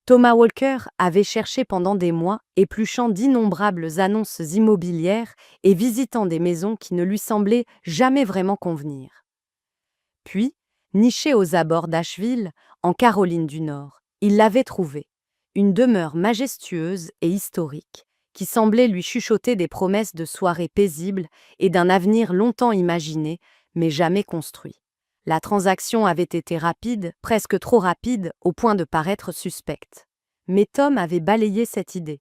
Thomas Walker avait cherché pendant des mois, épluchant d'innombrables annonces immobilières et visitant des maisons qui ne lui semblaient jamais vraiment convenir. Puis, niché aux abords d'Asheville, en Caroline du Nord, il l'avait trouvée, une demeure majestueuse et historique, qui semblait lui chuchoter des promesses de soirées paisibles et d'un avenir longtemps imaginé, mais jamais construit. La transaction avait été rapide, presque trop rapide, au point de paraître suspecte. Mais Tom avait balayé cette idée.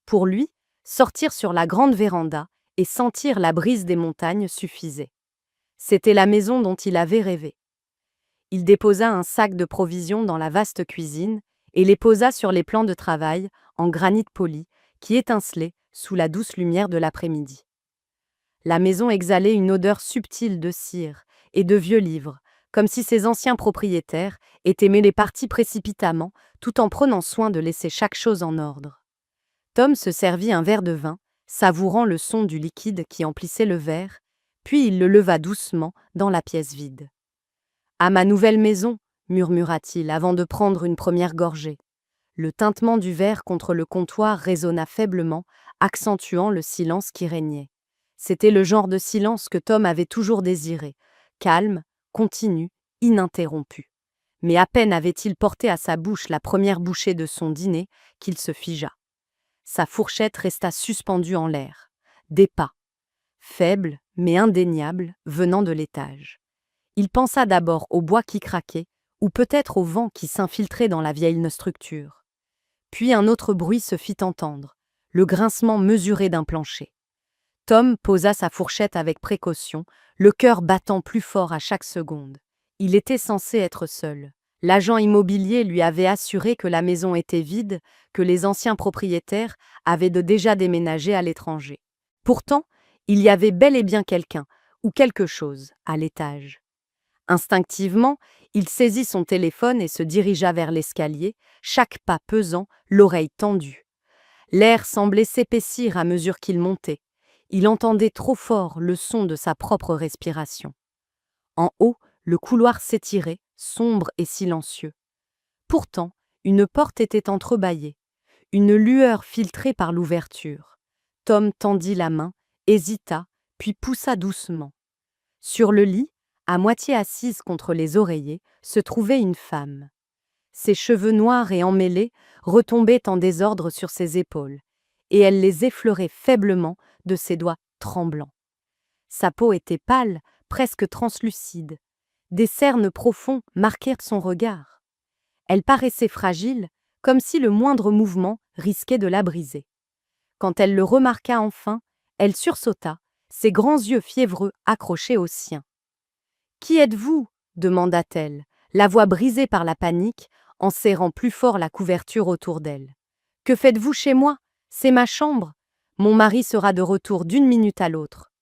Pour lui, sortir sur la grande véranda et sentir la brise des montagnes suffisait. C'était la maison dont il avait rêvé. Il déposa un sac de provisions dans la vaste cuisine et les posa sur les plans de travail, en granit poli, qui étincelaient sous la douce lumière de l'après-midi. La maison exhalait une odeur subtile de cire et de vieux livres, comme si ses anciens propriétaires étaient mêlés partis précipitamment, tout en prenant soin de laisser chaque chose en ordre. Tom se servit un verre de vin, savourant le son du liquide qui emplissait le verre, puis il le leva doucement dans la pièce vide. « À ma nouvelle maison » murmura-t-il avant de prendre une première gorgée. Le tintement du verre contre le comptoir résonna faiblement, accentuant le silence qui régnait. C'était le genre de silence que Tom avait toujours désiré, calme, continu, ininterrompu. Mais à peine avait-il porté à sa bouche la première bouchée de son dîner qu'il se figea. Sa fourchette resta suspendue en l'air. Des pas, faibles mais indéniables, venant de l'étage. Il pensa d'abord au bois qui craquait, ou peut-être au vent qui s'infiltrait dans la vieille structure. Puis un autre bruit se fit entendre, le grincement mesuré d'un plancher. Tom posa sa fourchette avec précaution, le cœur battant plus fort à chaque seconde. Il était censé être seul. L'agent immobilier lui avait assuré que la maison était vide, que les anciens propriétaires avaient déjà déménagé à l'étranger. Pourtant, il y avait bel et bien quelqu'un, ou quelque chose, à l'étage. Instinctivement, il saisit son téléphone et se dirigea vers l'escalier, chaque pas pesant, l'oreille tendue. L'air semblait s'épaissir à mesure qu'il montait. Il entendait trop fort le son de sa propre respiration. En haut, le couloir s'étirait, sombre et silencieux. Pourtant, une porte était entrebâillée. Une lueur filtrait par l'ouverture. Tom tendit la main, hésita, puis poussa doucement. Sur le lit, à moitié assise contre les oreillers, se trouvait une femme. Ses cheveux noirs et emmêlés retombaient en désordre sur ses épaules, et elle les effleurait faiblement de ses doigts tremblants. Sa peau était pâle, presque translucide. Des cernes profonds marquèrent son regard. Elle paraissait fragile, comme si le moindre mouvement risquait de la briser. Quand elle le remarqua enfin, elle sursauta, ses grands yeux fiévreux accrochés aux siens. « Qui êtes-vous » demanda-t-elle, la voix brisée par la panique, en serrant plus fort la couverture autour d'elle. « Que faites-vous chez moi? C'est ma chambre. Mon mari sera de retour d'une minute à l'autre. »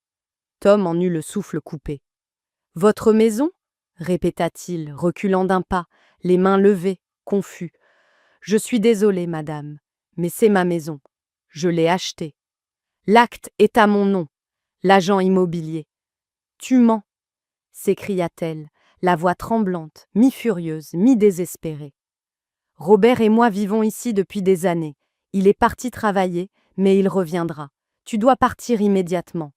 Tom en eut le souffle coupé. « Votre maison » répéta-t-il, reculant d'un pas, les mains levées, confus. « Je suis désolé, madame, mais c'est ma maison. Je l'ai achetée. L'acte est à mon nom, l'agent immobilier. »« Tu mens » s'écria-t-elle, la voix tremblante, mi-furieuse, mi-désespérée. « Robert et moi vivons ici depuis des années. Il est parti travailler, mais il reviendra. Tu dois partir immédiatement. »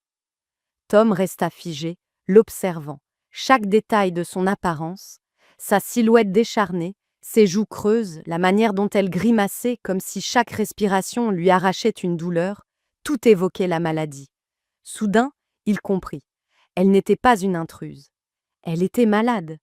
Tom resta figé, l'observant, chaque détail de son apparence, sa silhouette décharnée, ses joues creuses, la manière dont elle grimaçait comme si chaque respiration lui arrachait une douleur, tout évoquait la maladie. Soudain, il comprit. Elle n'était pas une intruse. Elle était malade.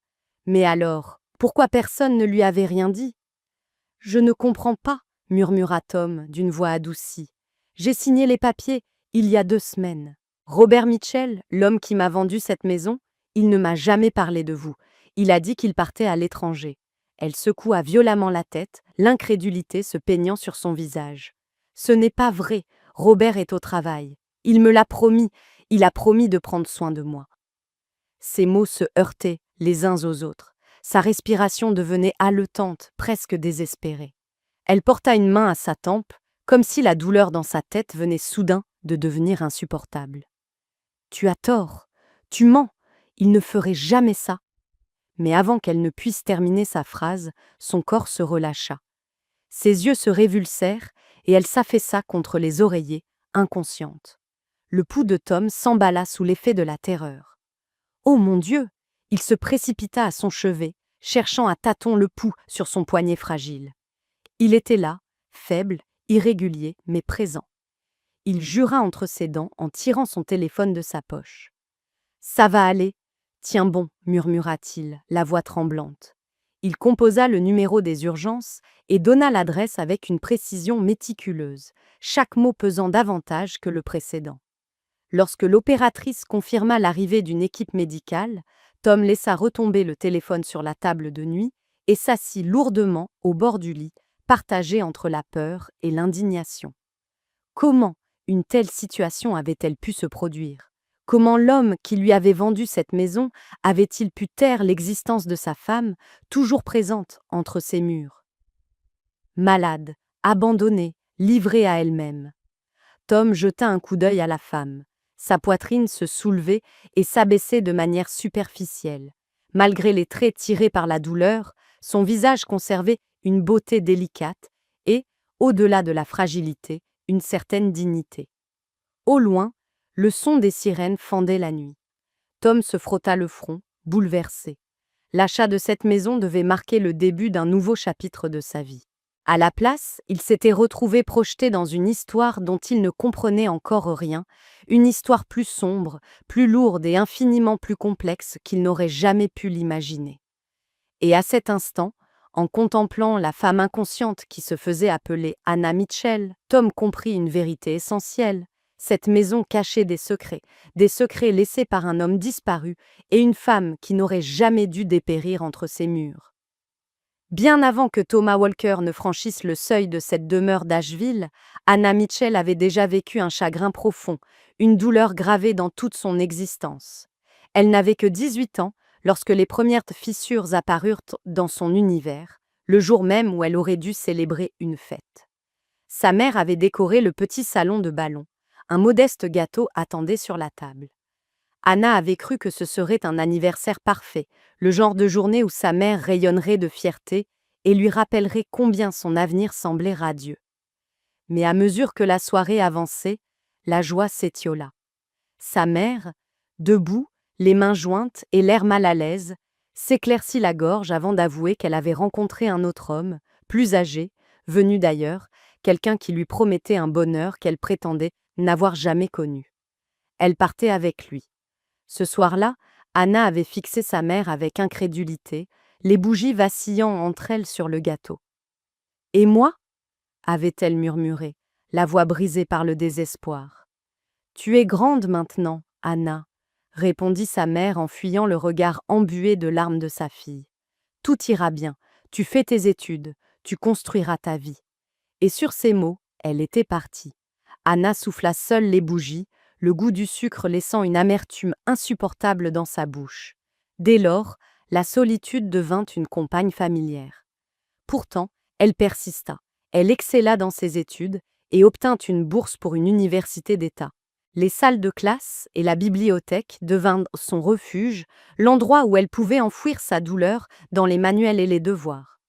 Mais alors, pourquoi personne ne lui avait rien dit? « Je ne comprends pas, » murmura Tom d'une voix adoucie. « J'ai signé les papiers il y a 2 semaines. Robert Mitchell, l'homme qui m'a vendu cette maison, il ne m'a jamais parlé de vous. Il a dit qu'il partait à l'étranger. » Elle secoua violemment la tête, l'incrédulité se peignant sur son visage. « Ce n'est pas vrai. Robert est au travail. Il me l'a promis. Il a promis de prendre soin de moi. » Ses mots se heurtaient les uns aux autres. Sa respiration devenait haletante, presque désespérée. Elle porta une main à sa tempe, comme si la douleur dans sa tête venait soudain de devenir insupportable. « Tu as tort. Tu mens. Il ne ferait jamais ça. » Mais avant qu'elle ne puisse terminer sa phrase, son corps se relâcha. Ses yeux se révulsèrent et elle s'affaissa contre les oreillers, inconsciente. Le pouls de Tom s'emballa sous l'effet de la terreur. Oh mon Dieu! Il se précipita à son chevet, cherchant à tâtons le pouls sur son poignet fragile. Il était là, faible, irrégulier, mais présent. Il jura entre ses dents en tirant son téléphone de sa poche. « Ça va aller. Tiens bon, murmura-t-il, la voix tremblante. Il composa le numéro des urgences et donna l'adresse avec une précision méticuleuse, chaque mot pesant davantage que le précédent. Lorsque l'opératrice confirma l'arrivée d'une équipe médicale, Tom laissa retomber le téléphone sur la table de nuit et s'assit lourdement au bord du lit, partagé entre la peur et l'indignation. Comment une telle situation avait-elle pu se produire? Comment l'homme qui lui avait vendu cette maison avait-il pu taire l'existence de sa femme, toujours présente entre ses murs? Malade, abandonnée, livrée à elle-même. Tom jeta un coup d'œil à la femme. Sa poitrine se soulevait et s'abaissait de manière superficielle. Malgré les traits tirés par la douleur, son visage conservait une beauté délicate et, au-delà de la fragilité, une certaine dignité. Au loin, le son des sirènes fendait la nuit. Tom se frotta le front, bouleversé. L'achat de cette maison devait marquer le début d'un nouveau chapitre de sa vie. À la place, il s'était retrouvé projeté dans une histoire dont il ne comprenait encore rien, une histoire plus sombre, plus lourde et infiniment plus complexe qu'il n'aurait jamais pu l'imaginer. Et à cet instant, en contemplant la femme inconsciente qui se faisait appeler Anna Mitchell, Tom comprit une vérité essentielle. Cette maison cachait des secrets laissés par un homme disparu et une femme qui n'aurait jamais dû dépérir entre ses murs. Bien avant que Thomas Walker ne franchisse le seuil de cette demeure d'Asheville, Anna Mitchell avait déjà vécu un chagrin profond, une douleur gravée dans toute son existence. Elle n'avait que 18 ans lorsque les premières fissures apparurent dans son univers, le jour même où elle aurait dû célébrer une fête. Sa mère avait décoré le petit salon de ballon. Un modeste gâteau attendait sur la table. Anna avait cru que ce serait un anniversaire parfait, le genre de journée où sa mère rayonnerait de fierté et lui rappellerait combien son avenir semblait radieux. Mais à mesure que la soirée avançait, la joie s'étiola. Sa mère, debout, les mains jointes et l'air mal à l'aise, s'éclaircit la gorge avant d'avouer qu'elle avait rencontré un autre homme, plus âgé, venu d'ailleurs, quelqu'un qui lui promettait un bonheur qu'elle prétendait n'avoir jamais connu. Elle partait avec lui. Ce soir-là, Anna avait fixé sa mère avec incrédulité, les bougies vacillant entre elles sur le gâteau. « Et moi » avait-elle murmuré, la voix brisée par le désespoir. « Tu es grande maintenant, Anna » répondit sa mère en fuyant le regard embué de larmes de sa fille. « Tout ira bien, tu fais tes études, tu construiras ta vie. » Et sur ces mots, elle était partie. Anna souffla seule les bougies, le goût du sucre laissant une amertume insupportable dans sa bouche. Dès lors, la solitude devint une compagne familière. Pourtant, elle persista. Elle excella dans ses études et obtint une bourse pour une université d'État. Les salles de classe et la bibliothèque devinrent son refuge, l'endroit où elle pouvait enfouir sa douleur dans les manuels et les devoirs.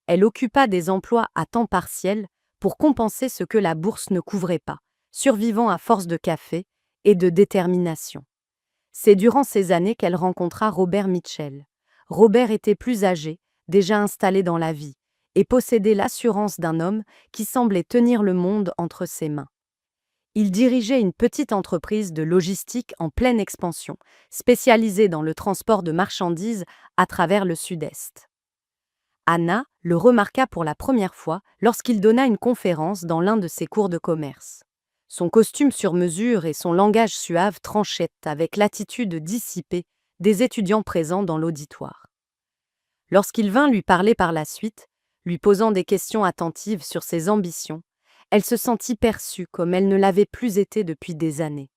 Elle occupa des emplois à temps partiel pour compenser ce que la bourse ne couvrait pas, survivant à force de café et de détermination. C'est durant ces années qu'elle rencontra Robert Mitchell. Robert était plus âgé, déjà installé dans la vie, et possédait l'assurance d'un homme qui semblait tenir le monde entre ses mains. Il dirigeait une petite entreprise de logistique en pleine expansion, spécialisée dans le transport de marchandises à travers le Sud-Est. Anna le remarqua pour la première fois lorsqu'il donna une conférence dans l'un de ses cours de commerce. Son costume sur mesure et son langage suave tranchaient avec l'attitude dissipée des étudiants présents dans l'auditoire. Lorsqu'il vint lui parler par la suite, lui posant des questions attentives sur ses ambitions, elle se sentit perçue comme elle ne l'avait plus été depuis des années.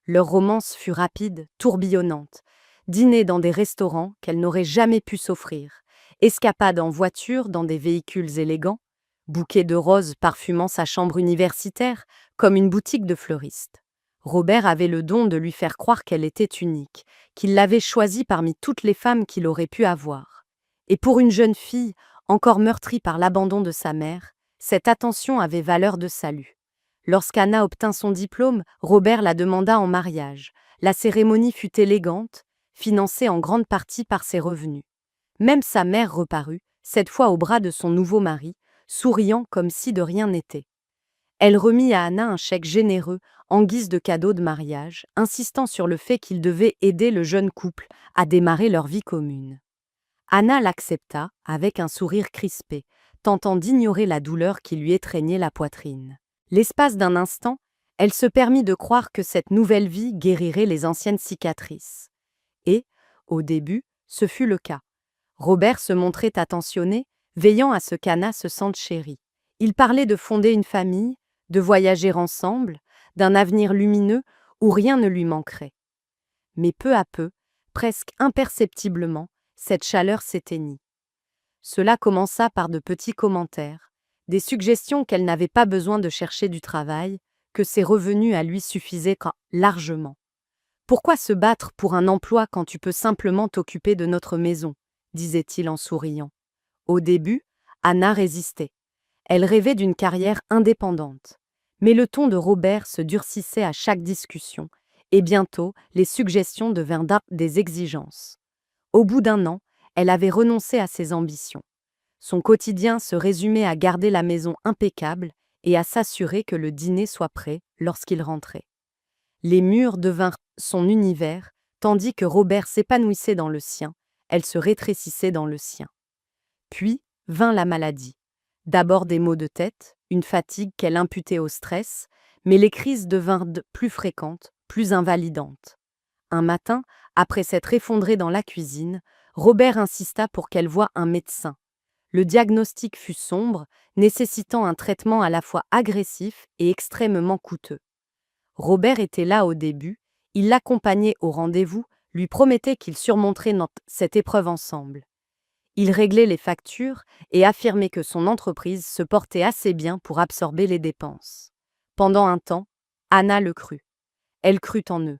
Leur romance fut rapide, tourbillonnante, dîner dans des restaurants qu'elle n'aurait jamais pu s'offrir, escapades en voiture dans des véhicules élégants, bouquets de roses parfumant sa chambre universitaire comme une boutique de fleuriste. Robert avait le don de lui faire croire qu'elle était unique, qu'il l'avait choisie parmi toutes les femmes qu'il aurait pu avoir. Et pour une jeune fille, Encore meurtri par l'abandon de sa mère, cette attention avait valeur de salut. Lorsqu'Anna obtint son diplôme, Robert la demanda en mariage. La cérémonie fut élégante, financée en grande partie par ses revenus. Même sa mère reparut, cette fois au bras de son nouveau mari, souriant comme si de rien n'était. Elle remit à Anna un chèque généreux en guise de cadeau de mariage, insistant sur le fait qu'il devait aider le jeune couple à démarrer leur vie commune. Anna l'accepta avec un sourire crispé, tentant d'ignorer la douleur qui lui étreignait la poitrine. L'espace d'un instant, elle se permit de croire que cette nouvelle vie guérirait les anciennes cicatrices. Et, au début, ce fut le cas. Robert se montrait attentionné, veillant à ce qu'Anna se sente chérie. Il parlait de fonder une famille, de voyager ensemble, d'un avenir lumineux où rien ne lui manquerait. Mais peu à peu, presque imperceptiblement, cette chaleur s'éteignit. Cela commença par de petits commentaires, des suggestions qu'elle n'avait pas besoin de chercher du travail, que ses revenus à lui suffisaient largement. Pourquoi se battre pour un emploi quand tu peux simplement t'occuper de notre maison, disait-il en souriant. Au début, Anna résistait. Elle rêvait d'une carrière indépendante. Mais le ton de Robert se durcissait à chaque discussion, et bientôt les suggestions devinrent des exigences. Au bout d'un an, elle avait renoncé à ses ambitions. Son quotidien se résumait à garder la maison impeccable et à s'assurer que le dîner soit prêt lorsqu'il rentrait. Les murs devinrent son univers, tandis que Robert s'épanouissait dans le sien, elle se rétrécissait dans le sien. Puis vint la maladie. D'abord des maux de tête, une fatigue qu'elle imputait au stress, mais les crises devinrent plus fréquentes, plus invalidantes. Un matin, après s'être effondrée dans la cuisine, Robert insista pour qu'elle voie un médecin. Le diagnostic fut sombre, nécessitant un traitement à la fois agressif et extrêmement coûteux. Robert était là au début, il l'accompagnait au rendez-vous, lui promettait qu'ils surmonteraient cette épreuve ensemble. Il réglait les factures et affirmait que son entreprise se portait assez bien pour absorber les dépenses. Pendant un temps, Anna le crut. Elle crut en eux.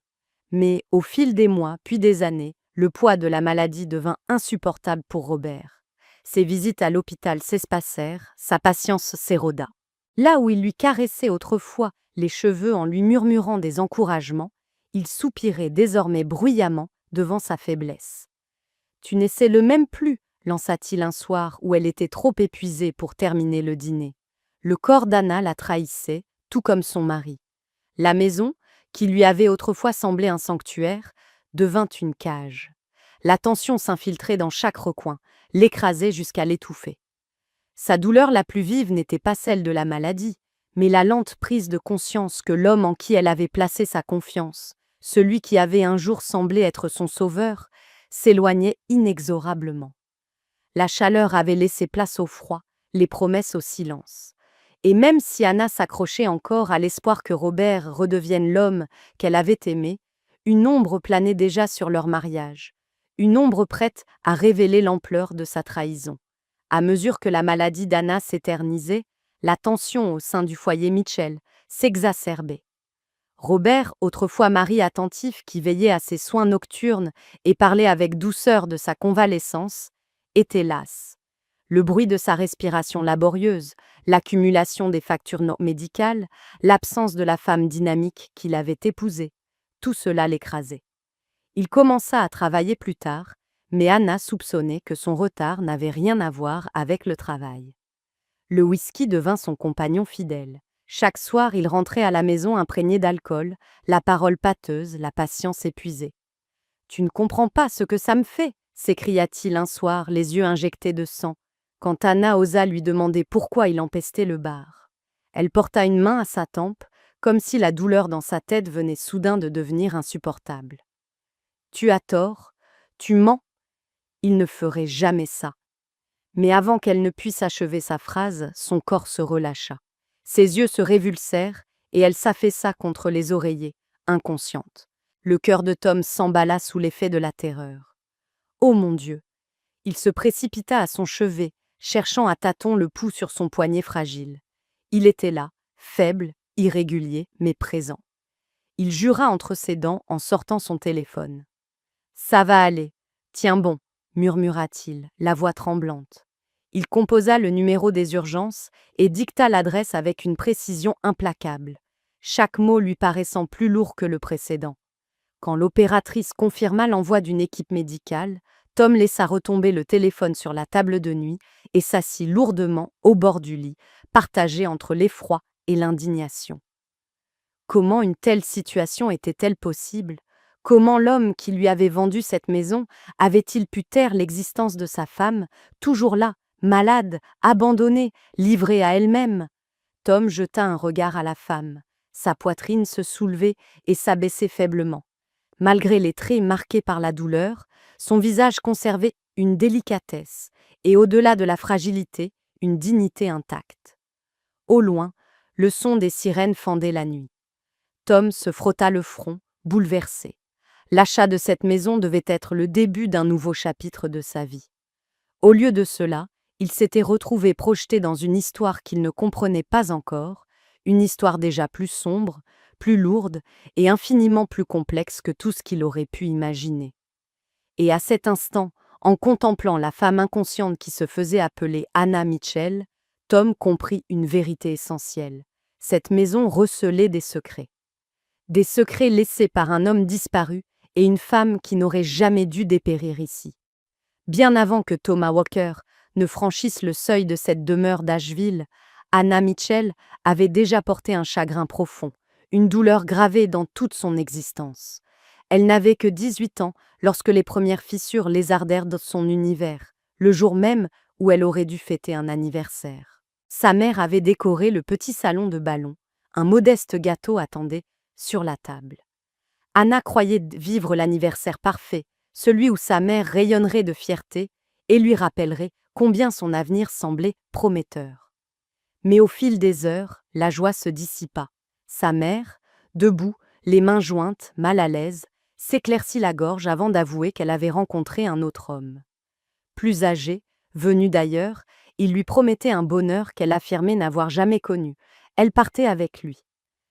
Mais au fil des mois puis des années, le poids de la maladie devint insupportable pour Robert. Ses visites à l'hôpital s'espacèrent, sa patience s'éroda. Là où il lui caressait autrefois les cheveux en lui murmurant des encouragements, il soupirait désormais bruyamment devant sa faiblesse. « Tu n'essaies le même plus », lança-t-il un soir où elle était trop épuisée pour terminer le dîner. Le corps d'Anna la trahissait, tout comme son mari. La maison, qui lui avait autrefois semblé un sanctuaire, devint une cage. La tension s'infiltrait dans chaque recoin, l'écrasait jusqu'à l'étouffer. Sa douleur la plus vive n'était pas celle de la maladie, mais la lente prise de conscience que l'homme en qui elle avait placé sa confiance, celui qui avait un jour semblé être son sauveur, s'éloignait inexorablement. La chaleur avait laissé place au froid, les promesses au silence. Et même si Anna s'accrochait encore à l'espoir que Robert redevienne l'homme qu'elle avait aimé, une ombre planait déjà sur leur mariage, une ombre prête à révéler l'ampleur de sa trahison. À mesure que la maladie d'Anna s'éternisait, la tension au sein du foyer Mitchell s'exacerbait. Robert, autrefois mari attentif qui veillait à ses soins nocturnes et parlait avec douceur de sa convalescence, était las. Le bruit de sa respiration laborieuse, l'accumulation des factures médicales, l'absence de la femme dynamique qu'il avait épousée, tout cela l'écrasait. Il commença à travailler plus tard, mais Anna soupçonnait que son retard n'avait rien à voir avec le travail. Le whisky devint son compagnon fidèle. Chaque soir, il rentrait à la maison imprégné d'alcool, la parole pâteuse, la patience épuisée. « Tu ne comprends pas ce que ça me fait !» s'écria-t-il un soir, les yeux injectés de sang, quand Anna osa lui demander pourquoi il empestait le bar. Elle porta une main à sa tempe, comme si la douleur dans sa tête venait soudain de devenir insupportable. « Tu as tort, tu mens, il ne ferait jamais ça. » Mais avant qu'elle ne puisse achever sa phrase, son corps se relâcha. Ses yeux se révulsèrent et elle s'affaissa contre les oreillers, inconsciente. Le cœur de Tom s'emballa sous l'effet de la terreur. Oh mon Dieu! Il se précipita à son chevet, cherchant à tâtons le pouls sur son poignet fragile. Il était là, faible, irrégulier, mais présent. Il jura entre ses dents en sortant son téléphone. « Ça va aller, tiens bon », murmura-t-il, la voix tremblante. Il composa le numéro des urgences et dicta l'adresse avec une précision implacable, chaque mot lui paraissant plus lourd que le précédent. Quand l'opératrice confirma l'envoi d'une équipe médicale, Tom laissa retomber le téléphone sur la table de nuit et s'assit lourdement au bord du lit, partagé entre l'effroi et l'indignation. Comment une telle situation était-elle possible? Comment l'homme qui lui avait vendu cette maison avait-il pu taire l'existence de sa femme, toujours là, malade, abandonnée, livrée à elle-même? Tom jeta un regard à la femme. Sa poitrine se soulevait et s'abaissait faiblement. Malgré les traits marqués par la douleur, son visage conservait une délicatesse et, au-delà de la fragilité, une dignité intacte. Au loin, le son des sirènes fendait la nuit. Tom se frotta le front, bouleversé. L'achat de cette maison devait être le début d'un nouveau chapitre de sa vie. Au lieu de cela, il s'était retrouvé projeté dans une histoire qu'il ne comprenait pas encore, une histoire déjà plus sombre, plus lourde et infiniment plus complexe que tout ce qu'il aurait pu imaginer. Et à cet instant, en contemplant la femme inconsciente qui se faisait appeler Anna Mitchell, Tom comprit une vérité essentielle. Cette maison recelait des secrets. Des secrets laissés par un homme disparu et une femme qui n'aurait jamais dû dépérir ici. Bien avant que Thomas Walker ne franchisse le seuil de cette demeure d'Asheville, Anna Mitchell avait déjà porté un chagrin profond, une douleur gravée dans toute son existence. Elle n'avait que 18 ans lorsque les premières fissures lézardèrent dans son univers, le jour même où elle aurait dû fêter un anniversaire. Sa mère avait décoré le petit salon de ballon, un modeste gâteau attendait sur la table. Anna croyait vivre l'anniversaire parfait, celui où sa mère rayonnerait de fierté et lui rappellerait combien son avenir semblait prometteur. Mais au fil des heures, la joie se dissipa. Sa mère, debout, les mains jointes, mal à l'aise, s'éclaircit la gorge avant d'avouer qu'elle avait rencontré un autre homme. Plus âgé, venu d'ailleurs, il lui promettait un bonheur qu'elle affirmait n'avoir jamais connu. Elle partait avec lui.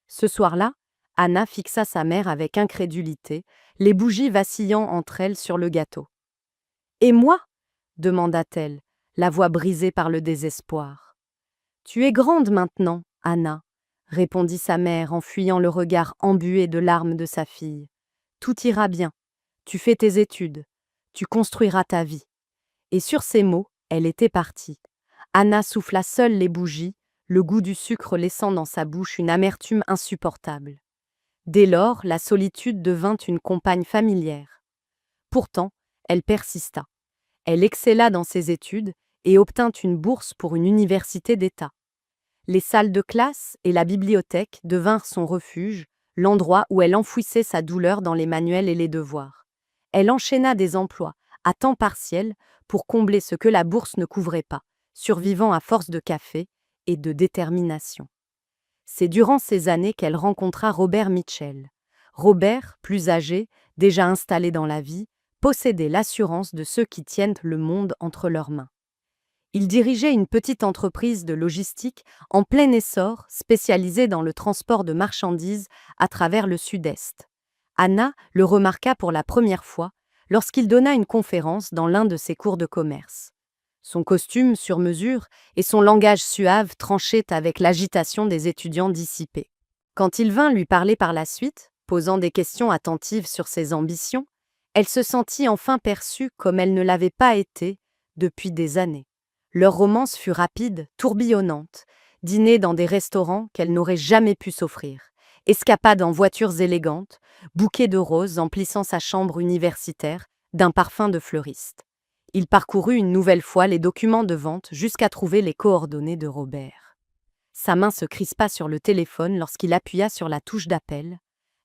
Ce soir-là, Anna fixa sa mère avec incrédulité, les bougies vacillant entre elles sur le gâteau. « Et moi » demanda-t-elle, la voix brisée par le désespoir. « Tu es grande maintenant, Anna » répondit sa mère en fuyant le regard embué de larmes de sa fille. « Tout ira bien. Tu fais tes études. Tu construiras ta vie. » Et sur ces mots, elle était partie. Anna souffla seule les bougies, le goût du sucre laissant dans sa bouche une amertume insupportable. Dès lors, la solitude devint une compagne familière. Pourtant, elle persista. Elle excella dans ses études et obtint une bourse pour une université d'État. Les salles de classe et la bibliothèque devinrent son refuge, l'endroit où elle enfouissait sa douleur dans les manuels et les devoirs. Elle enchaîna des emplois, à temps partiel, pour combler ce que la bourse ne couvrait pas, survivant à force de café et de détermination. C'est durant ces années qu'elle rencontra Robert Mitchell. Robert, plus âgé, déjà installé dans la vie, possédait l'assurance de ceux qui tiennent le monde entre leurs mains. Il dirigeait une petite entreprise de logistique en plein essor, spécialisée dans le transport de marchandises à travers le Sud-Est. Anna le remarqua pour la première fois lorsqu'il donna une conférence dans l'un de ses cours de commerce. Son costume sur mesure et son langage suave tranchaient avec l'agitation des étudiants dissipés. Quand il vint lui parler par la suite, posant des questions attentives sur ses ambitions, elle se sentit enfin perçue comme elle ne l'avait pas été depuis des années. Leur romance fut rapide, tourbillonnante, dîner dans des restaurants qu'elle n'aurait jamais pu s'offrir, escapades en voitures élégantes, bouquets de roses emplissant sa chambre universitaire d'un parfum de fleuriste. Il parcourut une nouvelle fois les documents de vente jusqu'à trouver les coordonnées de Robert. Sa main se crispa sur le téléphone lorsqu'il appuya sur la touche d'appel.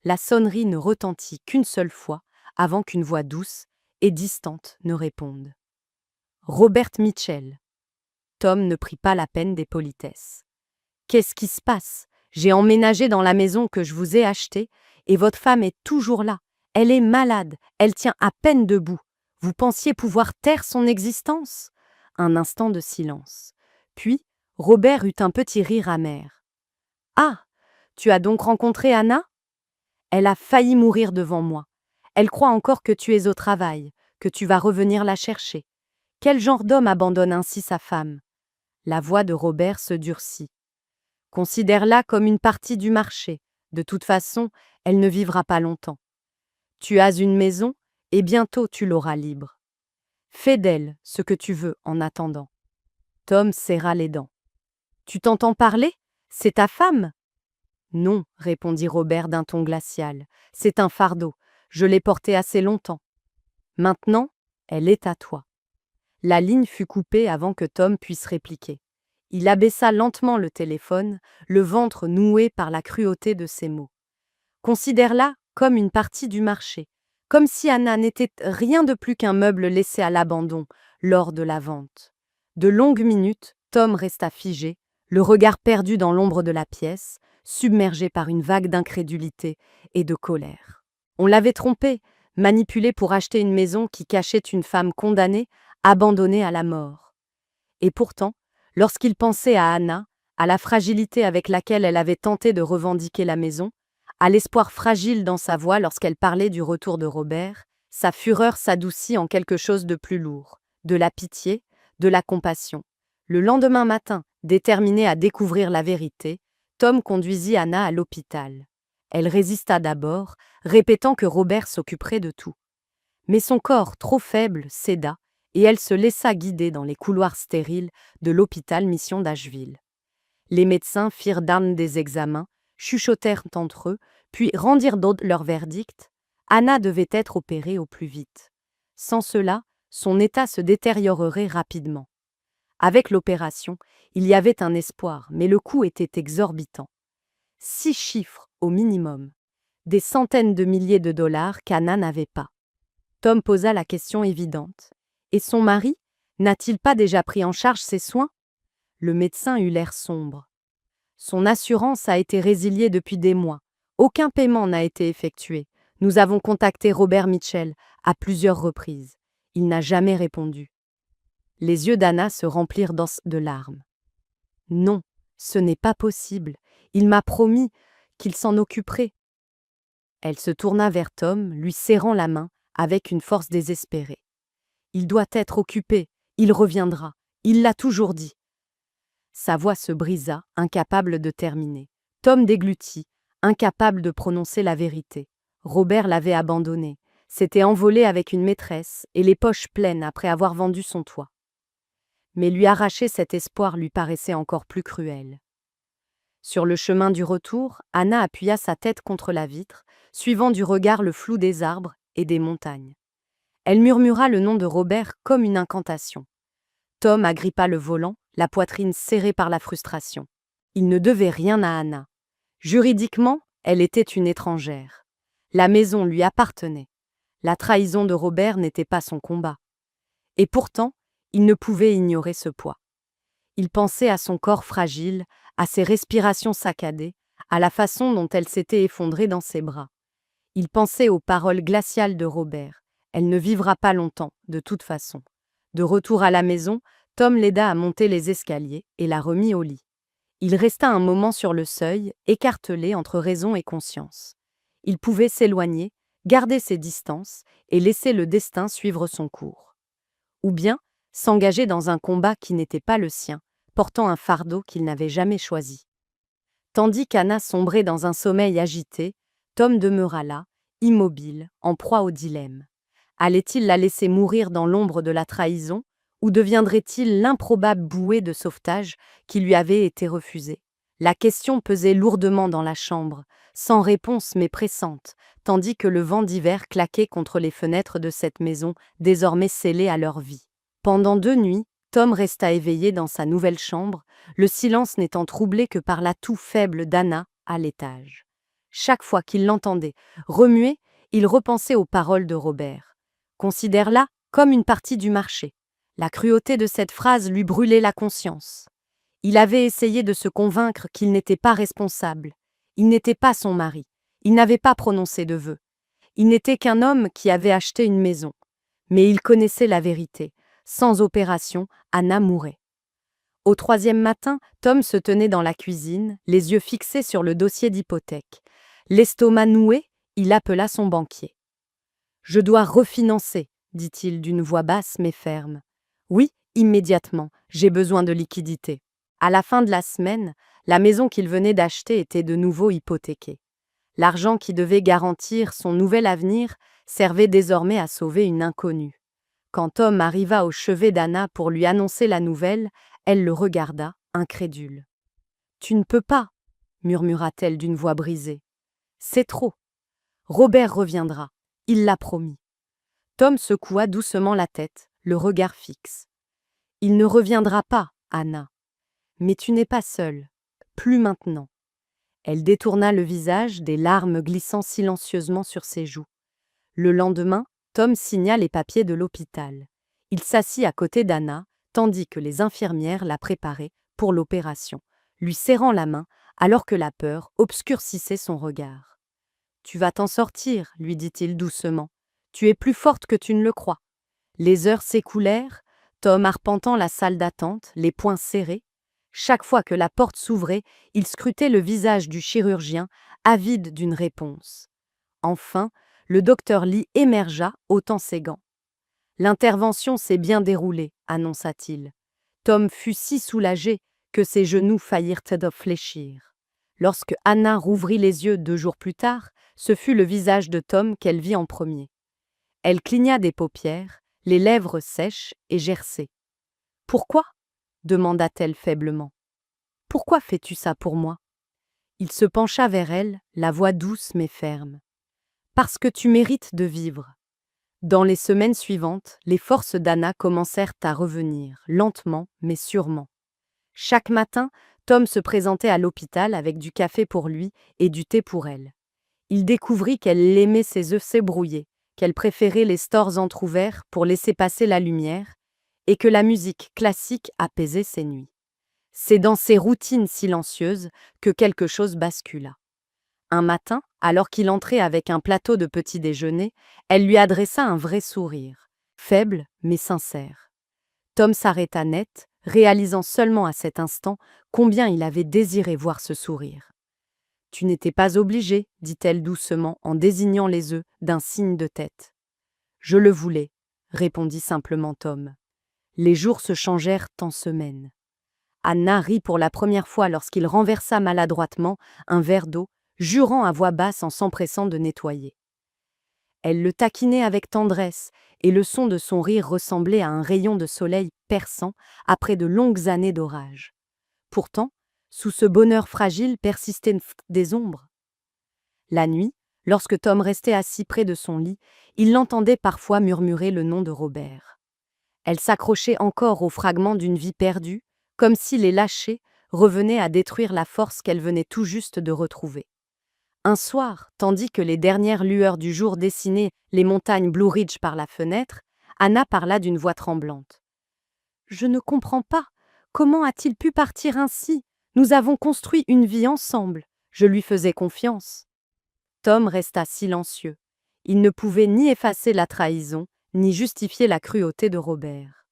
La sonnerie ne retentit qu'une seule fois avant qu'une voix douce et distante ne réponde. Robert Mitchell. Tom ne prit pas la peine des politesses. « Qu'est-ce qui se passe? J'ai emménagé dans la maison que je vous ai achetée et votre femme est toujours là. Elle est malade, elle tient à peine debout. Vous pensiez pouvoir taire son existence ?» Un instant de silence. Puis, Robert eut un petit rire amer. « Ah, tu as donc rencontré Anna? Elle a failli mourir devant moi. Elle croit encore que tu es au travail, que tu vas revenir la chercher. Quel genre d'homme abandonne ainsi sa femme? La voix de Robert se durcit. Considère-la comme une partie du marché. De toute façon, elle ne vivra pas longtemps. Tu as une maison, et bientôt tu l'auras libre. Fais d'elle ce que tu veux en attendant. Tom serra les dents. Tu t'entends parler? C'est ta femme? Non, répondit Robert d'un ton glacial. C'est un fardeau. Je l'ai porté assez longtemps. Maintenant, elle est à toi. La ligne fut coupée avant que Tom puisse répliquer. Il abaissa lentement le téléphone, le ventre noué par la cruauté de ses mots. Considère-la comme une partie du marché, comme si Anna n'était rien de plus qu'un meuble laissé à l'abandon lors de la vente. De longues minutes, Tom resta figé, le regard perdu dans l'ombre de la pièce, submergé par une vague d'incrédulité et de colère. On l'avait trompé, manipulé pour acheter une maison qui cachait une femme condamnée, abandonnée à la mort. Et pourtant, lorsqu'il pensait à Anna, à la fragilité avec laquelle elle avait tenté de revendiquer la maison, à l'espoir fragile dans sa voix lorsqu'elle parlait du retour de Robert, sa fureur s'adoucit en quelque chose de plus lourd, de la pitié, de la compassion. Le lendemain matin, déterminé à découvrir la vérité, Tom conduisit Anna à l'hôpital. Elle résista d'abord, répétant que Robert s'occuperait de tout. Mais son corps, trop faible, céda, et elle se laissa guider dans les couloirs stériles de l'hôpital Mission d'Asheville. Les médecins firent des examens, chuchotèrent entre eux, puis rendirent leur verdict. Anna devait être opérée au plus vite. Sans cela, son état se détériorerait rapidement. Avec l'opération, il y avait un espoir, mais le coût était exorbitant. 6 chiffres au minimum. Des centaines de milliers de dollars qu'Anna n'avait pas. Tom posa la question évidente. Et son mari, n'a-t-il pas déjà pris en charge ses soins? Le médecin eut l'air sombre. Son assurance a été résiliée depuis des mois. Aucun paiement n'a été effectué. Nous avons contacté Robert Mitchell à plusieurs reprises. Il n'a jamais répondu. Les yeux d'Anna se remplirent de larmes. Non, ce n'est pas possible. Il m'a promis qu'il s'en occuperait. Elle se tourna vers Tom, lui serrant la main avec une force désespérée. Il doit être occupé, il reviendra, il l'a toujours dit. Sa voix se brisa, incapable de terminer. Tom déglutit, incapable de prononcer la vérité. Robert l'avait abandonné, s'était envolé avec une maîtresse et les poches pleines après avoir vendu son toit. Mais lui arracher cet espoir lui paraissait encore plus cruel. Sur le chemin du retour, Anna appuya sa tête contre la vitre, suivant du regard le flou des arbres et des montagnes. Elle murmura le nom de Robert comme une incantation. Tom agrippa le volant, la poitrine serrée par la frustration. Il ne devait rien à Anna. Juridiquement, elle était une étrangère. La maison lui appartenait. La trahison de Robert n'était pas son combat. Et pourtant, il ne pouvait ignorer ce poids. Il pensait à son corps fragile, à ses respirations saccadées, à la façon dont elle s'était effondrée dans ses bras. Il pensait aux paroles glaciales de Robert. Elle ne vivra pas longtemps, de toute façon. De retour à la maison, Tom l'aida à monter les escaliers et la remit au lit. Il resta un moment sur le seuil, écartelé entre raison et conscience. Il pouvait s'éloigner, garder ses distances et laisser le destin suivre son cours. Ou bien s'engager dans un combat qui n'était pas le sien, portant un fardeau qu'il n'avait jamais choisi. Tandis qu'Anna sombrait dans un sommeil agité, Tom demeura là, immobile, en proie au dilemme. Allait-il la laisser mourir dans l'ombre de la trahison, ou deviendrait-il l'improbable bouée de sauvetage qui lui avait été refusée? La question pesait lourdement dans la chambre, sans réponse mais pressante, tandis que le vent d'hiver claquait contre les fenêtres de cette maison désormais scellée à leur vie. Pendant 2 nuits, Tom resta éveillé dans sa nouvelle chambre, le silence n'étant troublé que par la toux faible d'Anna à l'étage. Chaque fois qu'il l'entendait remuer, il repensait aux paroles de Robert. Considère-la comme une partie du marché. La cruauté de cette phrase lui brûlait la conscience. Il avait essayé de se convaincre qu'il n'était pas responsable. Il n'était pas son mari. Il n'avait pas prononcé de vœux. Il n'était qu'un homme qui avait acheté une maison. Mais il connaissait la vérité. Sans opération, Anna mourait. Au 3e matin, Tom se tenait dans la cuisine, les yeux fixés sur le dossier d'hypothèque. L'estomac noué, il appela son banquier. « Je dois refinancer, dit-il d'une voix basse mais ferme. Oui, immédiatement, j'ai besoin de liquidités. À la fin de la semaine, la maison qu'il venait d'acheter était de nouveau hypothéquée. L'argent qui devait garantir son nouvel avenir servait désormais à sauver une inconnue. Quand Tom arriva au chevet d'Anna pour lui annoncer la nouvelle, elle le regarda, incrédule. Tu ne peux pas, murmura-t-elle d'une voix brisée. C'est trop. Robert reviendra. Il l'a promis. Tom secoua doucement la tête, le regard fixe. Il ne reviendra pas, Anna. Mais tu n'es pas seule. Plus maintenant. Elle détourna le visage, des larmes glissant silencieusement sur ses joues. Le lendemain, Tom signa les papiers de l'hôpital. Il s'assit à côté d'Anna, tandis que les infirmières la préparaient pour l'opération, lui serrant la main alors que la peur obscurcissait son regard. « Tu vas t'en sortir, lui dit-il doucement. Tu es plus forte que tu ne le crois. » Les heures s'écoulèrent, Tom arpentant la salle d'attente, les poings serrés. Chaque fois que la porte s'ouvrait, il scrutait le visage du chirurgien, avide d'une réponse. Enfin, le docteur Lee émergea, ôtant ses gants. « L'intervention s'est bien déroulée, annonça-t-il. Tom fut si soulagé que ses genoux faillirent fléchir. Lorsque Anna rouvrit les yeux 2 jours plus tard, ce fut le visage de Tom qu'elle vit en premier. Elle cligna des paupières, les lèvres sèches et gercées. « Pourquoi ?» demanda-t-elle faiblement. « Pourquoi fais-tu ça pour moi ?» Il se pencha vers elle, la voix douce mais ferme. « Parce que tu mérites de vivre. » Dans les semaines suivantes, les forces d'Anna commencèrent à revenir, lentement mais sûrement. Chaque matin, Tom se présentait à l'hôpital avec du café pour lui et du thé pour elle. Il découvrit qu'elle aimait ses œufs brouillés, qu'elle préférait les stores entr'ouverts pour laisser passer la lumière, et que la musique classique apaisait ses nuits. C'est dans ces routines silencieuses que quelque chose bascula. Un matin, alors qu'il entrait avec un plateau de petit déjeuner, elle lui adressa un vrai sourire, faible mais sincère. Tom s'arrêta net, réalisant seulement à cet instant combien il avait désiré voir ce sourire. « Tu n'étais pas obligé, dit-elle doucement en désignant les œufs d'un signe de tête. « Je le voulais, répondit simplement Tom. Les jours se changèrent en semaines. Anna rit pour la première fois lorsqu'il renversa maladroitement un verre d'eau, jurant à voix basse en s'empressant de nettoyer. Elle le taquinait avec tendresse, et le son de son rire ressemblait à un rayon de soleil perçant après de longues années d'orage. Pourtant, sous ce bonheur fragile persistaient des ombres. La nuit, lorsque Tom restait assis près de son lit, il l'entendait parfois murmurer le nom de Robert. Elle s'accrochait encore aux fragments d'une vie perdue, comme si les lâcher revenaient à détruire la force qu'elle venait tout juste de retrouver. Un soir, tandis que les dernières lueurs du jour dessinaient les montagnes Blue Ridge par la fenêtre, Anna parla d'une voix tremblante. « Je ne comprends pas. Comment a-t-il pu partir ainsi ? Nous avons construit une vie ensemble. Je lui faisais confiance. » Tom resta silencieux. Il ne pouvait ni effacer la trahison, ni justifier la cruauté de Robert.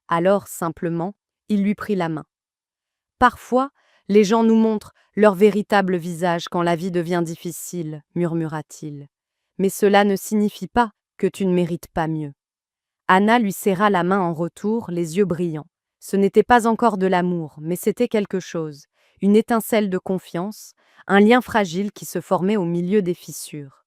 Alors, simplement, il lui prit la main. « Parfois, les gens nous montrent leur véritable visage quand la vie devient difficile, murmura-t-il. Mais cela ne signifie pas que tu ne mérites pas mieux. » Anna lui serra la main en retour, les yeux brillants. Ce n'était pas encore de l'amour, mais c'était quelque chose, une étincelle de confiance, un lien fragile qui se formait au milieu des fissures.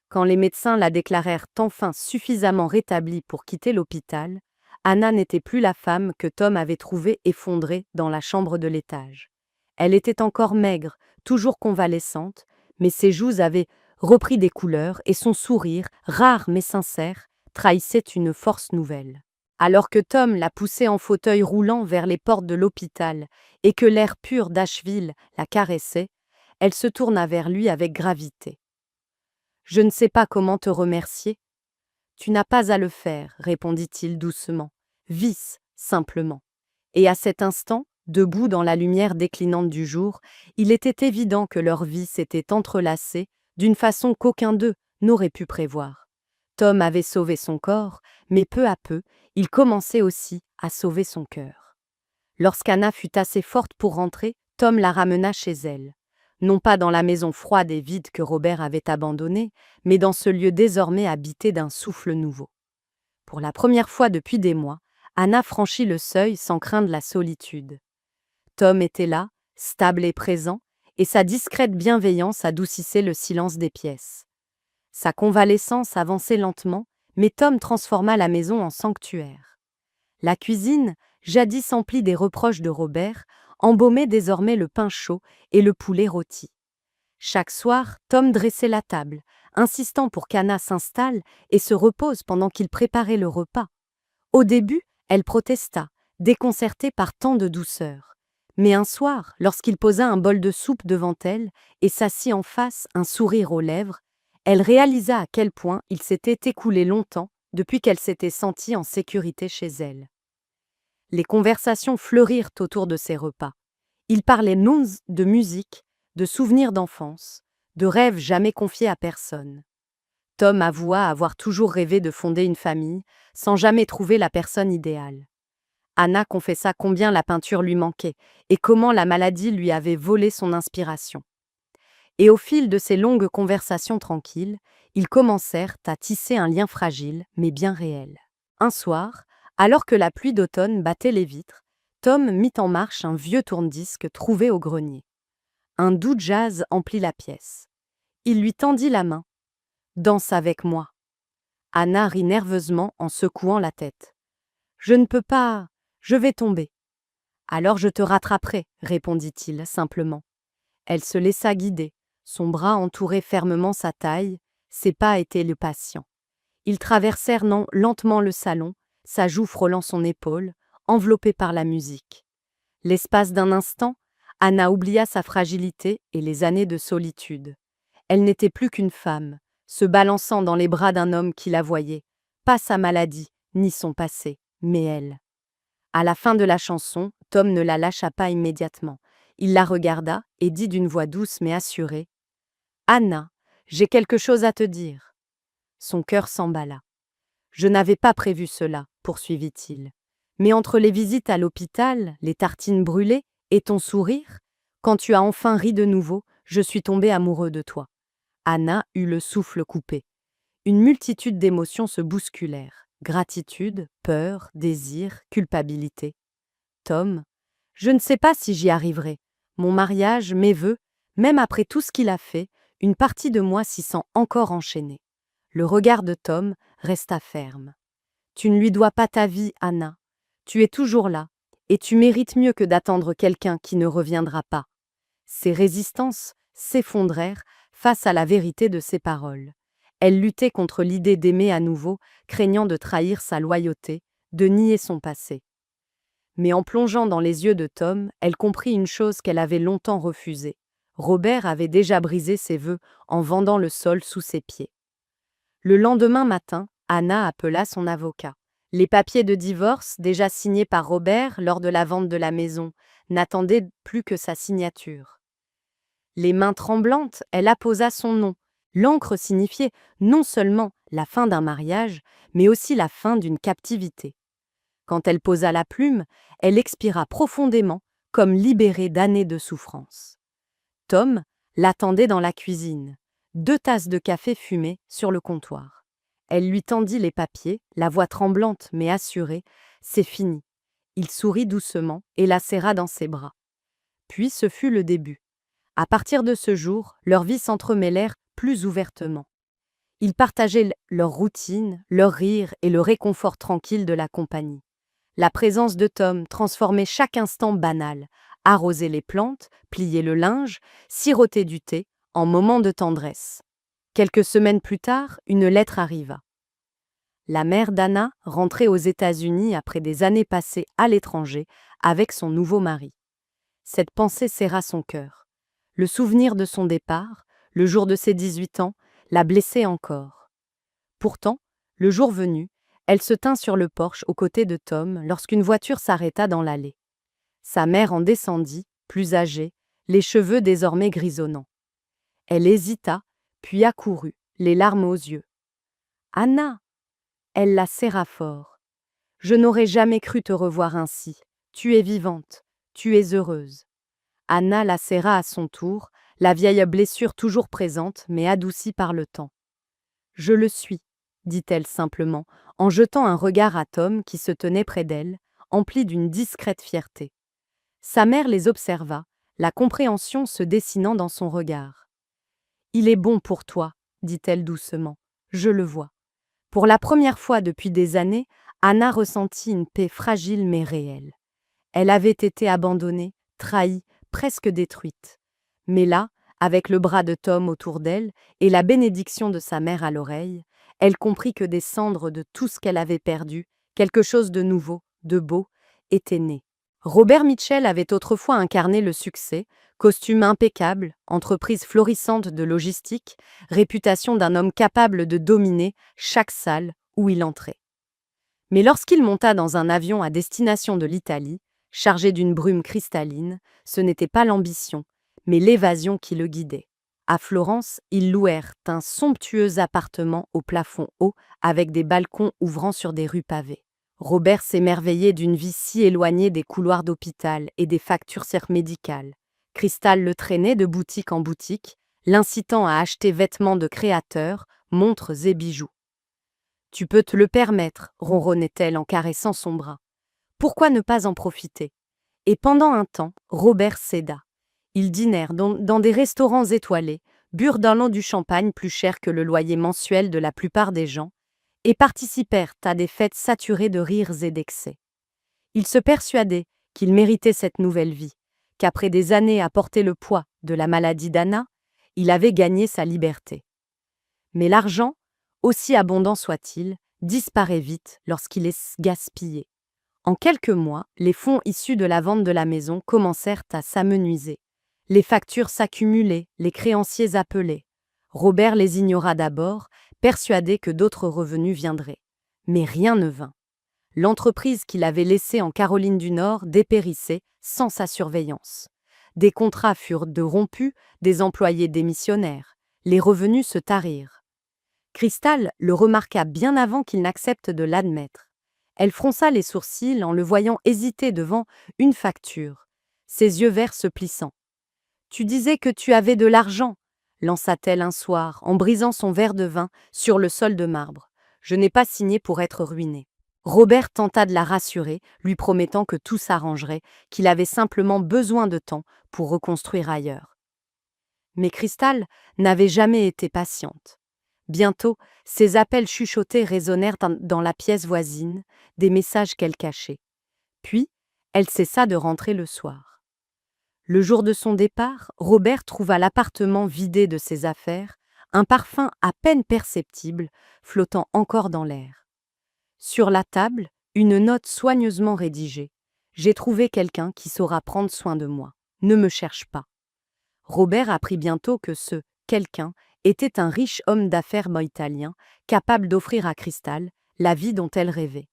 Quand les médecins la déclarèrent enfin suffisamment rétablie pour quitter l'hôpital, Anna n'était plus la femme que Tom avait trouvée effondrée dans la chambre de l'étage. Elle était encore maigre, toujours convalescente, mais ses joues avaient repris des couleurs et son sourire, rare mais sincère, trahissait une force nouvelle. Alors que Tom la poussait en fauteuil roulant vers les portes de l'hôpital et que l'air pur d'Asheville la caressait, elle se tourna vers lui avec gravité. « Je ne sais pas comment te remercier. »« Tu n'as pas à le faire, répondit-il doucement. Vis, simplement. » Et à cet instant, debout dans la lumière déclinante du jour, il était évident que leur vie s'était entrelacée d'une façon qu'aucun d'eux n'aurait pu prévoir. Tom avait sauvé son corps, mais peu à peu, il commençait aussi à sauver son cœur. Lorsqu'Anna fut assez forte pour rentrer, Tom la ramena chez elle. Non pas dans la maison froide et vide que Robert avait abandonnée, mais dans ce lieu désormais habité d'un souffle nouveau. Pour la première fois depuis des mois, Anna franchit le seuil sans craindre la solitude. Tom était là, stable et présent, et sa discrète bienveillance adoucissait le silence des pièces. Sa convalescence avançait lentement, mais Tom transforma la maison en sanctuaire. La cuisine, jadis emplie des reproches de Robert, embaumait désormais le pain chaud et le poulet rôti. Chaque soir, Tom dressait la table, insistant pour qu'Anna s'installe et se repose pendant qu'il préparait le repas. Au début, elle protesta, déconcertée par tant de douceur. Mais un soir, lorsqu'il posa un bol de soupe devant elle et s'assit en face, un sourire aux lèvres, elle réalisa à quel point il s'était écoulé longtemps depuis qu'elle s'était sentie en sécurité chez elle. Les conversations fleurirent autour de ces repas. Ils parlaient non de musique, de souvenirs d'enfance, de rêves jamais confiés à personne. Tom avoua avoir toujours rêvé de fonder une famille, sans jamais trouver la personne idéale. Anna confessa combien la peinture lui manquait et comment la maladie lui avait volé son inspiration. Et au fil de ces longues conversations tranquilles, ils commencèrent à tisser un lien fragile, mais bien réel. Un soir, alors que la pluie d'automne battait les vitres, Tom mit en marche un vieux tourne-disque trouvé au grenier. Un doux jazz emplit la pièce. Il lui tendit la main. « Danse avec moi. » Anna rit nerveusement en secouant la tête. « Je ne peux pas, je vais tomber. »« Alors je te rattraperai, » répondit-il simplement. Elle se laissa guider, son bras entourait fermement sa taille, ses pas étaient le patient. Ils traversèrent lentement le salon, sa joue frôlant son épaule, enveloppée par la musique. L'espace d'un instant, Anna oublia sa fragilité et les années de solitude. Elle n'était plus qu'une femme, se balançant dans les bras d'un homme qui la voyait, pas sa maladie, ni son passé, mais elle. À la fin de la chanson, Tom ne la lâcha pas immédiatement. Il la regarda et dit d'une voix douce mais assurée : « Anna, j'ai quelque chose à te dire. » Son cœur s'emballa. « Je n'avais pas prévu cela, » poursuivit-il. « Mais entre les visites à l'hôpital, les tartines brûlées et ton sourire, quand tu as enfin ri de nouveau, je suis tombé amoureux de toi. » Anna eut le souffle coupé. Une multitude d'émotions se bousculèrent. Gratitude, peur, désir, culpabilité. Tom, je ne sais pas si j'y arriverai. Mon mariage, mes vœux, même après tout ce qu'il a fait, une partie de moi s'y sent encore enchaînée. Le regard de Tom resta ferme. Tu ne lui dois pas ta vie, Anna. Tu es toujours là, et tu mérites mieux que d'attendre quelqu'un qui ne reviendra pas. Ses résistances s'effondrèrent face à la vérité de ses paroles. Elle luttait contre l'idée d'aimer à nouveau, craignant de trahir sa loyauté, de nier son passé. Mais en plongeant dans les yeux de Tom, elle comprit une chose qu'elle avait longtemps refusée. Robert avait déjà brisé ses vœux en vendant le sol sous ses pieds. Le lendemain matin, Anna appela son avocat. Les papiers de divorce, déjà signés par Robert lors de la vente de la maison, n'attendaient plus que sa signature. Les mains tremblantes, elle apposa son nom. L'encre signifiait non seulement la fin d'un mariage, mais aussi la fin d'une captivité. Quand elle posa la plume, elle expira profondément, comme libérée d'années de souffrance. Tom l'attendait dans la cuisine, 2 tasses de café fumaient sur le comptoir. Elle lui tendit les papiers, la voix tremblante mais assurée. « C'est fini. » Il sourit doucement et la serra dans ses bras. Puis ce fut le début. À partir de ce jour, leurs vies s'entremêlèrent plus ouvertement. Ils partageaient leur routine, leur rire et le réconfort tranquille de la compagnie. La présence de Tom transformait chaque instant banal, arroser les plantes, plier le linge, siroter du thé, en moments de tendresse. Quelques semaines plus tard, une lettre arriva. La mère d'Anna rentrait aux États-Unis après des années passées à l'étranger avec son nouveau mari. Cette pensée serra son cœur. Le souvenir de son départ, le jour de ses 18 ans, la blessait encore. Pourtant, le jour venu, elle se tint sur le porche aux côtés de Tom lorsqu'une voiture s'arrêta dans l'allée. Sa mère en descendit, plus âgée, les cheveux désormais grisonnants. Elle hésita, puis accourut, les larmes aux yeux. « Anna !» Elle la serra fort. « Je n'aurais jamais cru te revoir ainsi. Tu es vivante, tu es heureuse. » Anna la serra à son tour, la vieille blessure toujours présente mais adoucie par le temps. « Je le suis, dit-elle simplement, en jetant un regard à Tom qui se tenait près d'elle, empli d'une discrète fierté. Sa mère les observa, la compréhension se dessinant dans son regard. « Il est bon pour toi, dit-elle doucement, je le vois. » Pour la première fois depuis des années, Anna ressentit une paix fragile mais réelle. Elle avait été abandonnée, trahie, presque détruite. Mais là, avec le bras de Tom autour d'elle et la bénédiction de sa mère à l'oreille, elle comprit que des cendres de tout ce qu'elle avait perdu, quelque chose de nouveau, de beau, était né. Robert Mitchell avait autrefois incarné le succès, costume impeccable, entreprise florissante de logistique, réputation d'un homme capable de dominer chaque salle où il entrait. Mais lorsqu'il monta dans un avion à destination de l'Italie, chargé d'une brume cristalline, ce n'était pas l'ambition, mais l'évasion qui le guidait. À Florence, ils louèrent un somptueux appartement au plafond haut, avec des balcons ouvrant sur des rues pavées. Robert s'émerveillait d'une vie si éloignée des couloirs d'hôpital et des factures médicales. Cristal le traînait de boutique en boutique, l'incitant à acheter vêtements de créateurs, montres et bijoux. « Tu peux te le permettre, ronronnait-elle en caressant son bras. Pourquoi ne pas en profiter ? Et pendant un temps, Robert céda. Ils dînèrent dans des restaurants étoilés, burent d'un lot du champagne plus cher que le loyer mensuel de la plupart des gens, et participèrent à des fêtes saturées de rires et d'excès. Il se persuadait qu'il méritait cette nouvelle vie, qu'après des années à porter le poids de la maladie d'Anna, il avait gagné sa liberté. Mais l'argent, aussi abondant soit-il, disparaît vite lorsqu'il est gaspillé. En quelques mois, les fonds issus de la vente de la maison commencèrent à s'amenuiser. Les factures s'accumulaient, les créanciers appelaient. Robert les ignora d'abord, persuadé que d'autres revenus viendraient. Mais rien ne vint. L'entreprise qu'il avait laissée en Caroline du Nord dépérissait sans sa surveillance. Des contrats furent rompus, des employés démissionnèrent. Les revenus se tarirent. Cristal le remarqua bien avant qu'il n'accepte de l'admettre. Elle fronça les sourcils en le voyant hésiter devant une facture, ses yeux verts se plissant. « Tu disais que tu avais de l'argent, » lança-t-elle un soir en brisant son verre de vin sur le sol de marbre. « Je n'ai pas signé pour être ruiné. » Robert tenta de la rassurer, lui promettant que tout s'arrangerait, qu'il avait simplement besoin de temps pour reconstruire ailleurs. Mais Cristal n'avait jamais été patiente. Bientôt, ses appels chuchotés résonnèrent dans la pièce voisine, des messages qu'elle cachait. Puis, elle cessa de rentrer le soir. Le jour de son départ, Robert trouva l'appartement vidé de ses affaires, un parfum à peine perceptible, flottant encore dans l'air. Sur la table, une note soigneusement rédigée. « J'ai trouvé quelqu'un qui saura prendre soin de moi. Ne me cherche pas. » Robert apprit bientôt que ce « quelqu'un » était un riche homme d'affaires italien, capable d'offrir à Cristal la vie dont elle rêvait.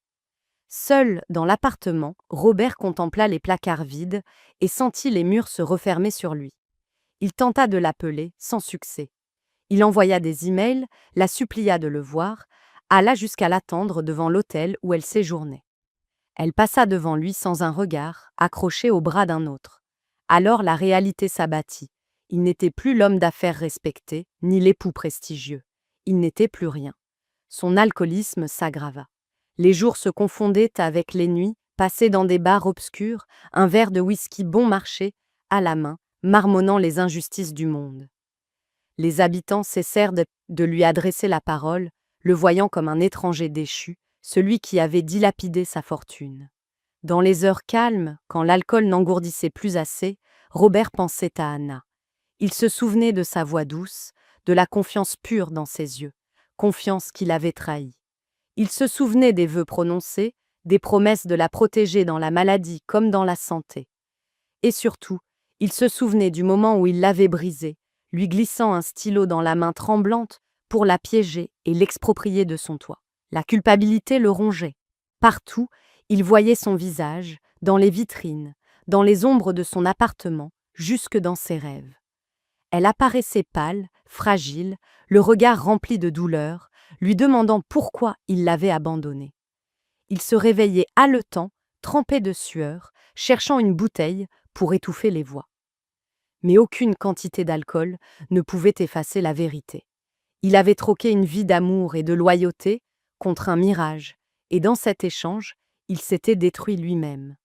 Seul dans l'appartement, Robert contempla les placards vides et sentit les murs se refermer sur lui. Il tenta de l'appeler, sans succès. Il envoya des emails, la supplia de le voir, alla jusqu'à l'attendre devant l'hôtel où elle séjournait. Elle passa devant lui sans un regard, accrochée au bras d'un autre. Alors la réalité s'abattit. Il n'était plus l'homme d'affaires respecté, ni l'époux prestigieux. Il n'était plus rien. Son alcoolisme s'aggrava. Les jours se confondaient avec les nuits, passées dans des bars obscurs, un verre de whisky bon marché, à la main, marmonnant les injustices du monde. Les habitants cessèrent de lui adresser la parole, le voyant comme un étranger déchu, celui qui avait dilapidé sa fortune. Dans les heures calmes, quand l'alcool n'engourdissait plus assez, Robert pensait à Anna. Il se souvenait de sa voix douce, de la confiance pure dans ses yeux, confiance qu'il avait trahie. Il se souvenait des vœux prononcés, des promesses de la protéger dans la maladie comme dans la santé. Et surtout, il se souvenait du moment où il l'avait brisée, lui glissant un stylo dans la main tremblante pour la piéger et l'exproprier de son toit. La culpabilité le rongeait. Partout, il voyait son visage, dans les vitrines, dans les ombres de son appartement, jusque dans ses rêves. Elle apparaissait pâle, fragile, le regard rempli de douleur, lui demandant pourquoi il l'avait abandonnée. Il se réveillait haletant, trempé de sueur, cherchant une bouteille pour étouffer les voix. Mais aucune quantité d'alcool ne pouvait effacer la vérité. Il avait troqué une vie d'amour et de loyauté contre un mirage, et dans cet échange, il s'était détruit lui-même.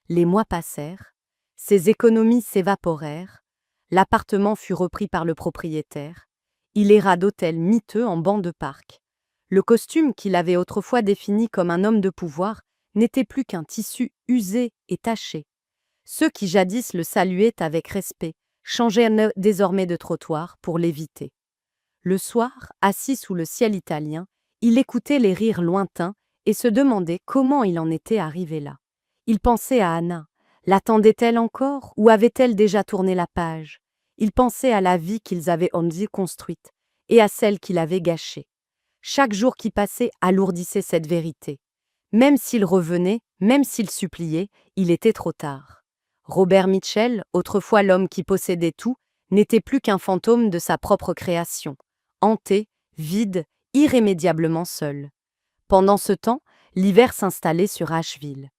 Les mois passèrent, ses économies s'évaporèrent, l'appartement fut repris par le propriétaire, il erra d'hôtel miteux en banc de parc. Le costume qu'il avait autrefois défini comme un homme de pouvoir n'était plus qu'un tissu usé et taché. Ceux qui jadis le saluaient avec respect changeaient désormais de trottoir pour l'éviter. Le soir, assis sous le ciel italien, il écoutait les rires lointains et se demandait comment il en était arrivé là. Il pensait à Anna. L'attendait-elle encore ou avait-elle déjà tourné la page? Il pensait à la vie qu'ils avaient ensemble construite et à celle qu'il avait gâchée. Chaque jour qui passait alourdissait cette vérité. Même s'il revenait, même s'il suppliait, il était trop tard. Robert Mitchell, autrefois l'homme qui possédait tout, n'était plus qu'un fantôme de sa propre création, hanté, vide, irrémédiablement seul. Pendant ce temps, l'hiver s'installait sur Asheville.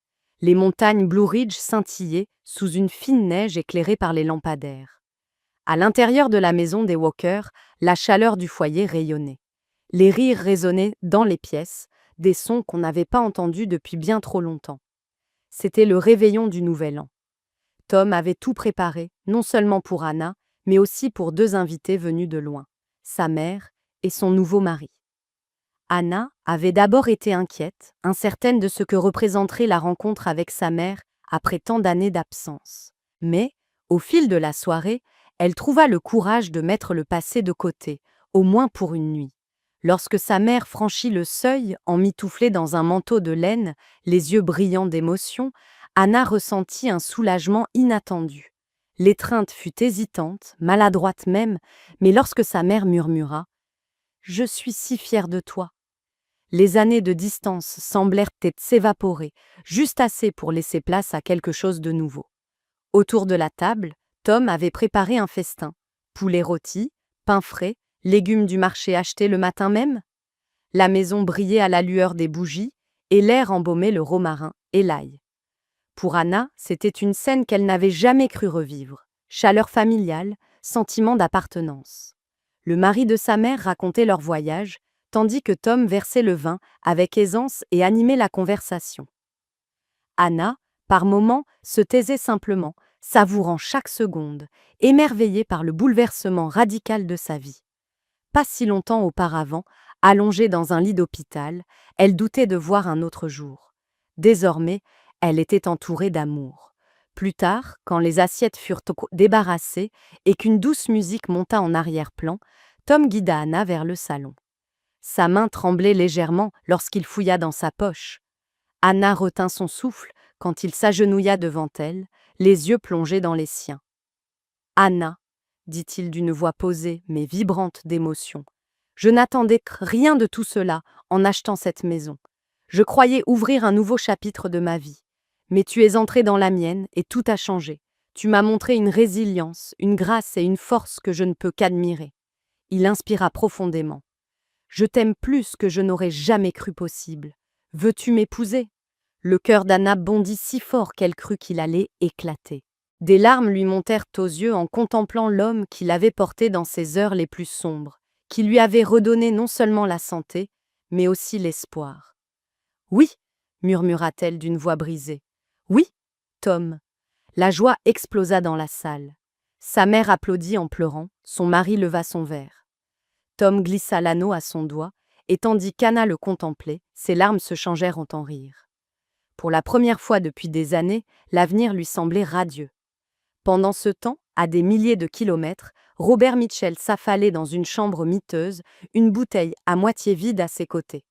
Les montagnes Blue Ridge scintillaient sous une fine neige éclairée par les lampadaires. À l'intérieur de la maison des Walker, la chaleur du foyer rayonnait. Les rires résonnaient dans les pièces, des sons qu'on n'avait pas entendus depuis bien trop longtemps. C'était le réveillon du Nouvel An. Tom avait tout préparé, non seulement pour Anna, mais aussi pour 2 invités venus de loin, sa mère et son nouveau mari. Anna avait d'abord été inquiète, incertaine de ce que représenterait la rencontre avec sa mère après tant d'années d'absence. Mais, au fil de la soirée, elle trouva le courage de mettre le passé de côté, au moins pour une nuit. Lorsque sa mère franchit le seuil, emmitouflée dans un manteau de laine, les yeux brillants d'émotion, Anna ressentit un soulagement inattendu. L'étreinte fut hésitante, maladroite même, mais lorsque sa mère murmura « Je suis si fière de toi », les années de distance semblèrent s'évaporer, juste assez pour laisser place à quelque chose de nouveau. Autour de la table, Tom avait préparé un festin. Poulet rôti, pain frais, légumes du marché achetés le matin même. La maison brillait à la lueur des bougies, et l'air embaumait le romarin et l'ail. Pour Anna, c'était une scène qu'elle n'avait jamais cru revivre. Chaleur familiale, sentiment d'appartenance. Le mari de sa mère racontait leur voyage, tandis que Tom versait le vin avec aisance et animait la conversation. Anna, par moments, se taisait simplement, savourant chaque seconde, émerveillée par le bouleversement radical de sa vie. Pas si longtemps auparavant, allongée dans un lit d'hôpital, elle doutait de voir un autre jour. Désormais, elle était entourée d'amour. Plus tard, quand les assiettes furent débarrassées et qu'une douce musique monta en arrière-plan, Tom guida Anna vers le salon. Sa main tremblait légèrement lorsqu'il fouilla dans sa poche. Anna retint son souffle quand il s'agenouilla devant elle, les yeux plongés dans les siens. « Anna », dit-il d'une voix posée mais vibrante d'émotion, « je n'attendais rien de tout cela en achetant cette maison. Je croyais ouvrir un nouveau chapitre de ma vie. Mais tu es entré dans la mienne et tout a changé. Tu m'as montré une résilience, une grâce et une force que je ne peux qu'admirer. » Il inspira profondément. « Je t'aime plus que je n'aurais jamais cru possible. Veux-tu m'épouser ?» Le cœur d'Anna bondit si fort qu'elle crut qu'il allait éclater. Des larmes lui montèrent aux yeux en contemplant l'homme qui l'avait porté dans ses heures les plus sombres, qui lui avait redonné non seulement la santé, mais aussi l'espoir. « Oui » murmura-t-elle d'une voix brisée. « Oui, Tom. » La joie explosa dans la salle. Sa mère applaudit en pleurant, son mari leva son verre. Tom glissa l'anneau à son doigt, et tandis qu'Anna le contemplait, ses larmes se changèrent en rire. Pour la première fois depuis des années, l'avenir lui semblait radieux. Pendant ce temps, à des milliers de kilomètres, Robert Mitchell s'affalait dans une chambre miteuse, une bouteille à moitié vide à ses côtés.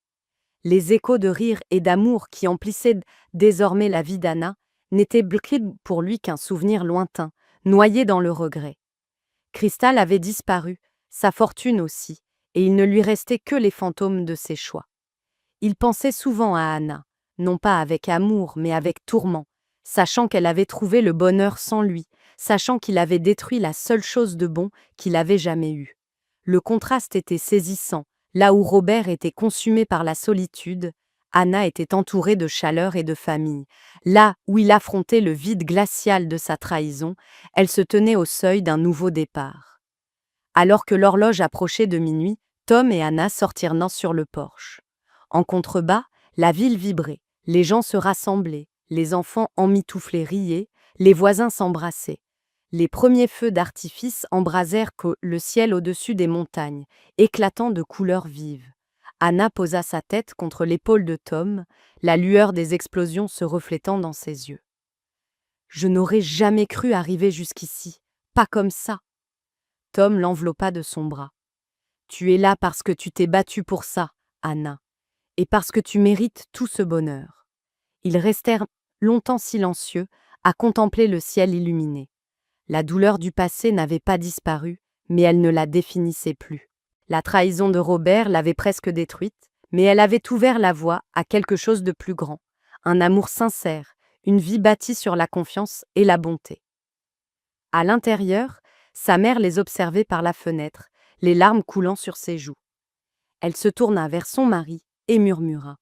Les échos de rire et d'amour qui emplissaient désormais la vie d'Anna n'étaient pour lui qu'un souvenir lointain, noyé dans le regret. Crystal avait disparu, sa fortune aussi, et il ne lui restait que les fantômes de ses choix. Il pensait souvent à Anna, non pas avec amour mais avec tourment, sachant qu'elle avait trouvé le bonheur sans lui, sachant qu'il avait détruit la seule chose de bon qu'il avait jamais eue. Le contraste était saisissant, là où Robert était consumé par la solitude, Anna était entourée de chaleur et de famille. Là où il affrontait le vide glacial de sa trahison, elle se tenait au seuil d'un nouveau départ. Alors que l'horloge approchait de minuit, Tom et Anna sortirent sur le porche. En contrebas, la ville vibrait, les gens se rassemblaient, les enfants emmitouflés riaient, les voisins s'embrassaient. Les premiers feux d'artifice embrasèrent le ciel au-dessus des montagnes, éclatant de couleurs vives. Anna posa sa tête contre l'épaule de Tom, la lueur des explosions se reflétant dans ses yeux. Je n'aurais jamais cru arriver jusqu'ici, pas comme ça. Tom l'enveloppa de son bras. Tu es là parce que tu t'es battue pour ça, Anna, et parce que tu mérites tout ce bonheur. Ils restèrent longtemps silencieux, à contempler le ciel illuminé. La douleur du passé n'avait pas disparu, mais elle ne la définissait plus. La trahison de Robert l'avait presque détruite, mais elle avait ouvert la voie à quelque chose de plus grand, un amour sincère, une vie bâtie sur la confiance et la bonté. À l'intérieur, sa mère les observait par la fenêtre, les larmes coulant sur ses joues. Elle se tourna vers son mari et murmura.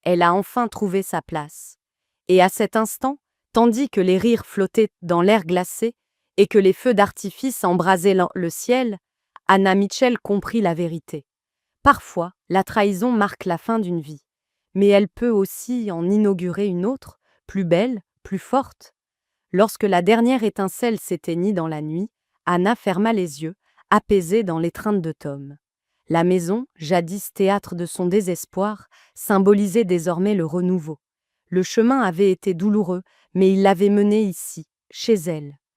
Elle a enfin trouvé sa place. Et à cet instant, tandis que les rires flottaient dans l'air glacé et que les feux d'artifice embrasaient le ciel, Anna Mitchell comprit la vérité. Parfois, la trahison marque la fin d'une vie, mais elle peut aussi en inaugurer une autre, plus belle, plus forte. Lorsque la dernière étincelle s'éteignit dans la nuit, Anna ferma les yeux, apaisée dans l'étreinte de Tom. La maison, jadis théâtre de son désespoir, symbolisait désormais le renouveau. Le chemin avait été douloureux, mais il l'avait menée ici, chez elle.